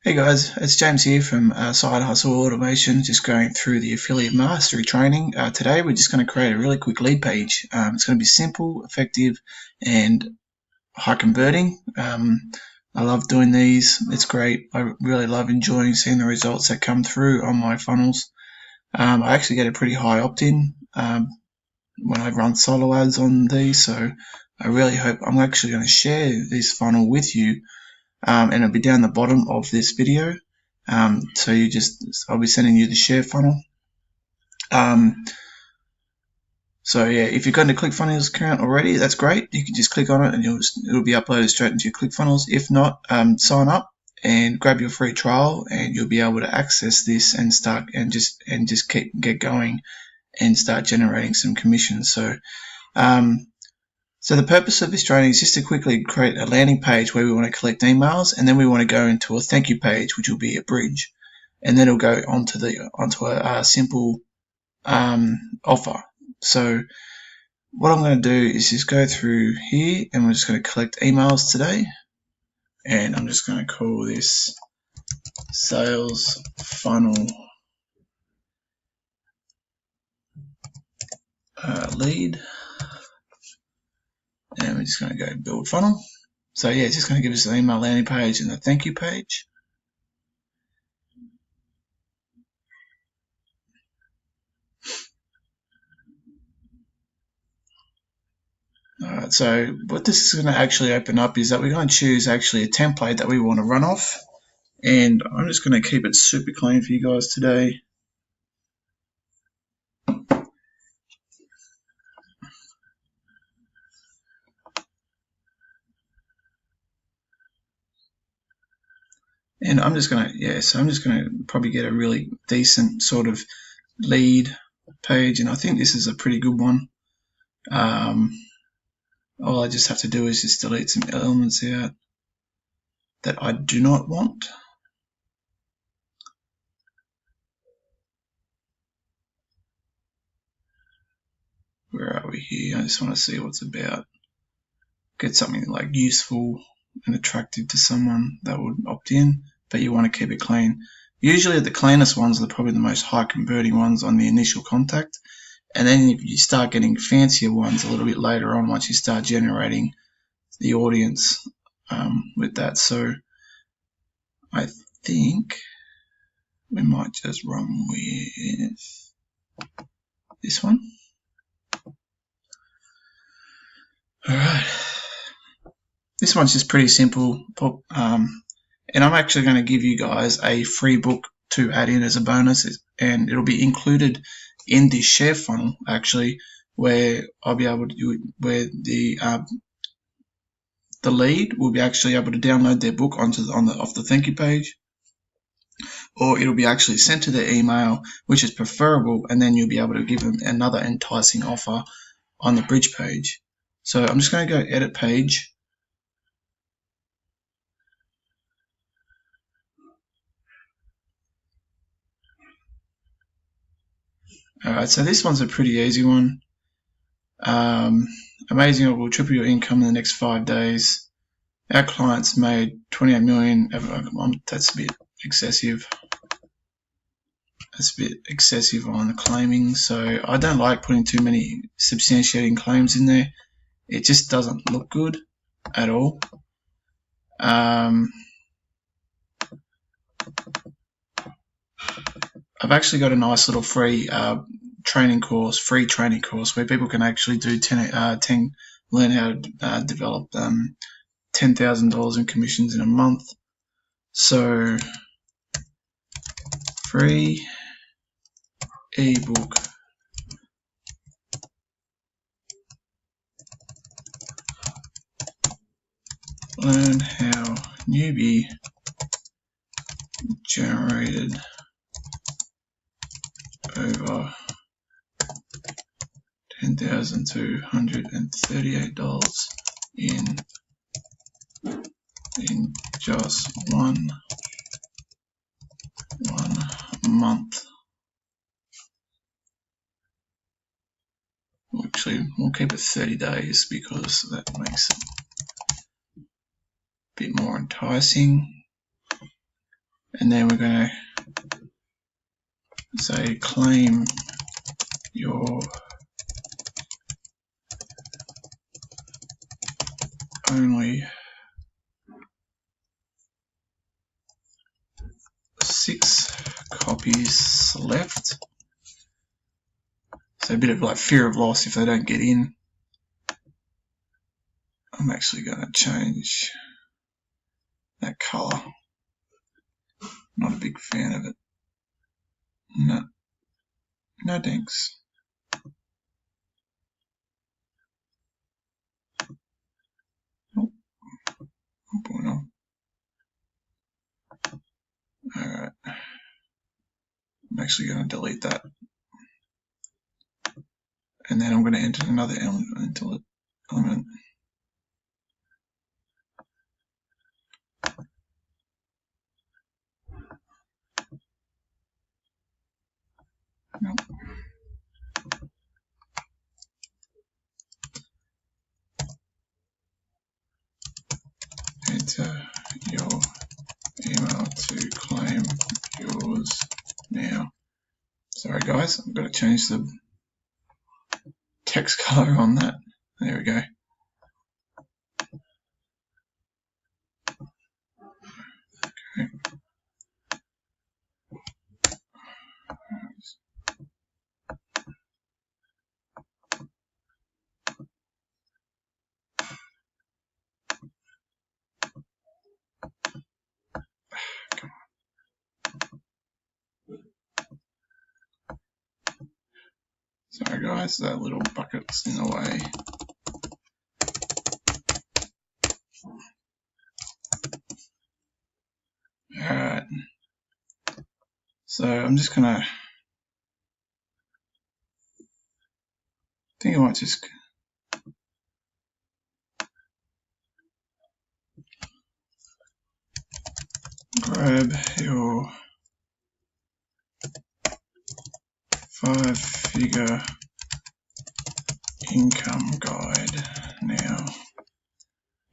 Hey guys, it's James here from Side Hustle Automation, just going through the Affiliate Mastery training. Today we're just going to create a really quick lead page. It's going to be simple, effective, and high converting. I love doing these. It's great. I really love enjoying seeing the results that come through on my funnels. I actually get a pretty high opt-in when I run solo ads on these, so I really hope I'm actually going to share this funnel with you. And it'll be down the bottom of this video. So I'll be sending you the share funnel. So yeah, if you've got a Clickfunnels account already, that's great. You can just click on it and it'll be uploaded straight into your Clickfunnels. If not, sign up and grab your free trial, and you'll be able to access this and get going and start generating some commissions. So the purpose of this training is just to quickly create a landing page where we want to collect emails, and then we want to go into a thank you page, which will be a bridge, and then it'll go onto a simple offer. So what I'm going to do is just go through here, and we're just going to collect emails today, and I'm just going to call this sales funnel lead. And we're just going to go build funnel. So yeah, it's just going to give us an email landing page and a thank you page. Alright, so what this is going to actually open up is that we're going to choose actually a template that we want to run off. And I'm just going to keep it super clean for you guys today. And I'm just going to probably get a really decent sort of lead page, and I think this is a pretty good one. All I just have to do is just delete some elements out that I do not want. Where are we here? I just want to see what's about. Get something like useful and attractive to someone that would opt in, but you want to keep it clean. Usually the cleanest ones are probably the most high converting ones on the initial contact, and then if you start getting fancier ones a little bit later on once you start generating the audience with that. So I think we might just run with this one. Alright, this one's just pretty simple, and I'm actually going to give you guys a free book to add in as a bonus, and it'll be included in the share funnel actually, where I'll be able to do where the lead will be actually able to download their book off the thank you page, or it'll be actually sent to their email, which is preferable, and then you'll be able to give them another enticing offer on the bridge page. So I'm just going to go edit page. Alright, so this one's a pretty easy one. Amazing, will triple your income in the next 5 days. Our clients made 28 million. That's a bit excessive. That's a bit excessive on the claiming. So I don't like putting too many substantiating claims in there. It just doesn't look good at all. I've actually got a nice little free training course where people can actually do learn how to develop $10,000 in commissions in a month. So free ebook, learn how newbie generated over $10,238 in just one month. Actually, we'll keep it 30 days because that makes it a bit more enticing. and then we're going to say claim your only 6 copies left. So a bit of like fear of loss if they don't get in. I'm actually going to change that color. Not a big fan of it. No thanks. Oh, boy, no. Alright. I'm actually going to delete that. And then I'm going to enter another element. Nope. Enter your email to claim yours now. Sorry guys, I've got to change the text color on that. There we go. Okay. Sorry guys, that little bucket's in the way. Alright. So I'm just gonna, I think I might just grab your 5-figure income guide now.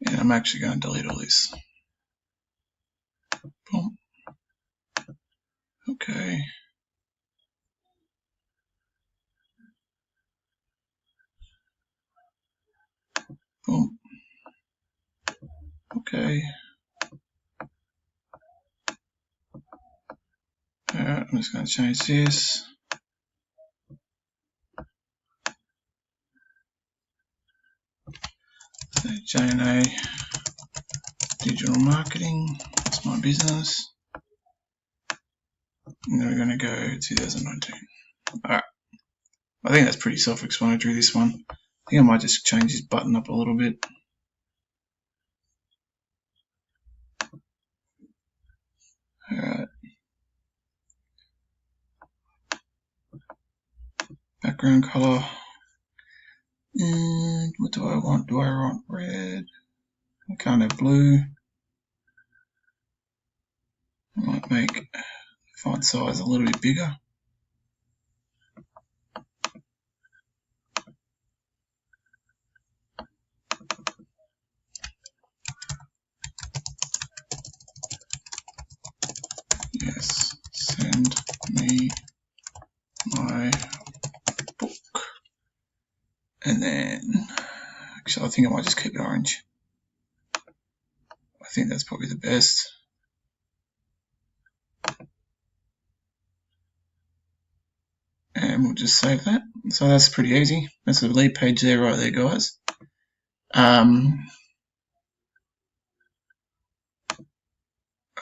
And I'm actually going to delete all this. Boom. Okay. Boom. Okay. Alright, I'm just going to change this. So J&A Digital Marketing, that's my business. And then we're going to go 2019. Alright. I think that's pretty self-explanatory, this one. I think I might just change this button up a little bit. Alright. Background color. And what do I want? Do I want red? I can't have blue. I might make font size a little bit bigger. Yes, send me my book. And then, actually I think I might just keep it orange. I think that's probably the best. And we'll just save that. So that's pretty easy. That's the lead page there, right there, guys.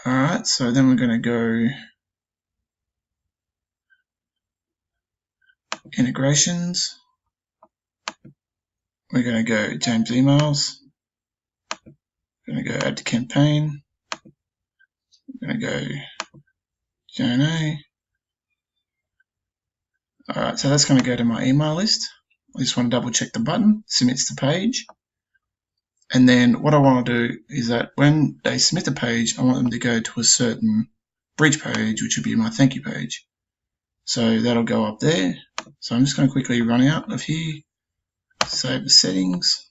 Alright, so then we're going to go integrations. We're going to go James emails. We're going to go add to campaign. We're going to go J&A. Alright, so that's going to go to my email list. I just want to double check the button, submits the page. And then what I want to do is that when they submit the page, I want them to go to a certain bridge page, which would be my thank you page. So that'll go up there. So I'm just going to quickly run out of here, save the settings.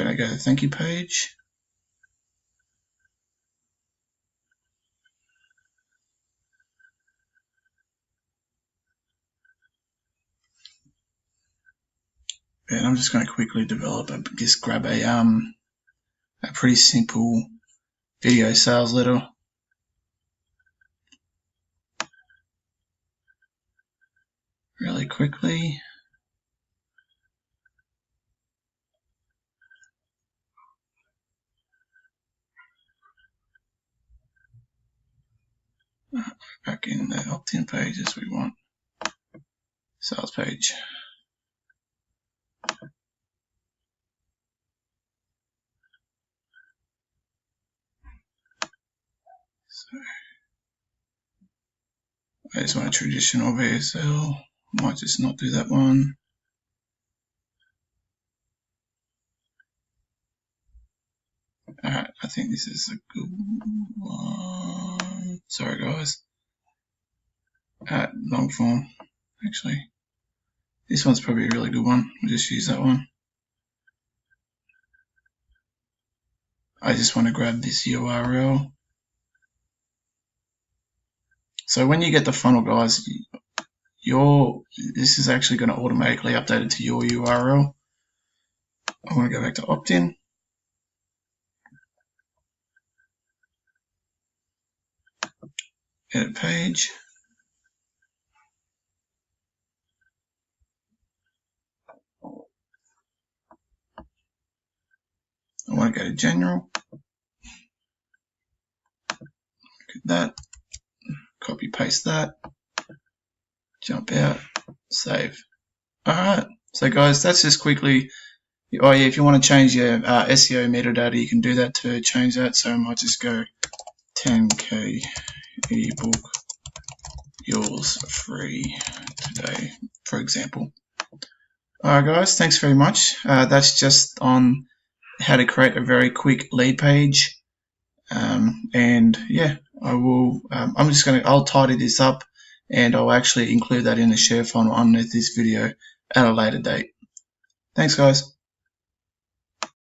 going to go to the thank you page. And I'm just going to quickly just grab a pretty simple video sales letter. Really quickly. Back in the opt-in pages, we want sales page. So I just want a traditional VSL. Might just not do that one. Alright, I think this is a good one. Sorry guys. Long form, actually. This one's probably a really good one. We'll just use that one. I just want to grab this URL. So when you get the funnel, guys, this is actually going to automatically update it to your URL. I want to go back to opt-in. Edit page. I want to go to general. Look at that. Copy paste that. Jump out. Save. Alright. So guys, that's just quickly. Oh yeah, if you want to change your SEO metadata, you can do that to change that. So I might just go 10K ebook, yours free today, for example. Alright guys, thanks very much. That's just on how to create a very quick lead page. And yeah, I'll tidy this up and I'll actually include that in the share funnel underneath this video at a later date. Thanks guys.